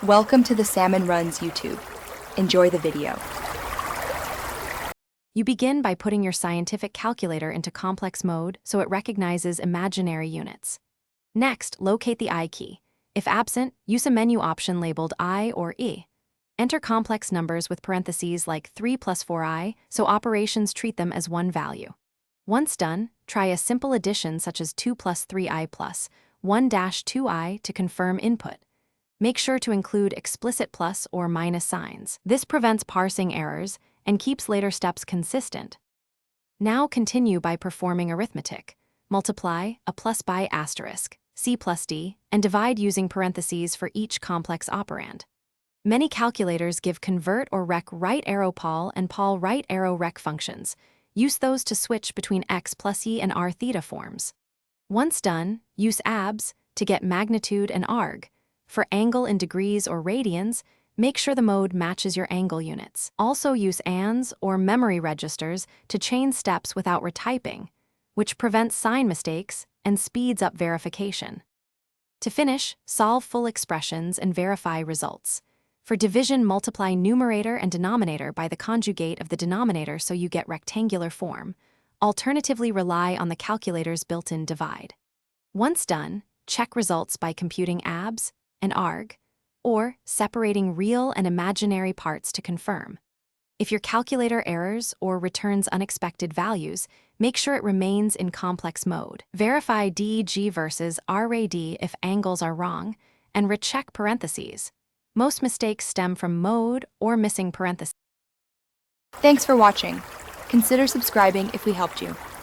Welcome to the Salmon Runs YouTube. Enjoy the video. You begin by putting your scientific calculator into complex mode so it recognizes imaginary units. Next, locate the I key. If absent, use a menu option labeled I or E. Enter complex numbers with parentheses like 3 plus 4i, so operations treat them as one value. Once done, try a simple addition such as 2 plus 3i plus 1-2i to confirm input. Make sure to include explicit plus or minus signs. This prevents parsing errors and keeps later steps consistent. Now continue by performing arithmetic. Multiply a plus by asterisk, C plus D, and divide using parentheses for each complex operand. Many calculators give convert or rec right arrow pol and pol right arrow rec functions. Use those to switch between x plus e and r theta forms. Once done, use abs to get magnitude and arg. For angle in degrees or radians, make sure the mode matches your angle units. Also use ands or memory registers to chain steps without retyping, which prevents sign mistakes and speeds up verification. To finish, solve full expressions and verify results. For division, multiply numerator and denominator by the conjugate of the denominator so you get rectangular form. Alternatively, rely on the calculator's built-in divide. Once done, check results by computing abs and arg, or separating real and imaginary parts to confirm. If your calculator errors or returns unexpected values, make sure it remains in complex mode. Verify DEG versus RAD if angles are wrong, and recheck parentheses. Most mistakes stem from mode or missing parentheses. Thanks for watching. Consider subscribing if we helped you.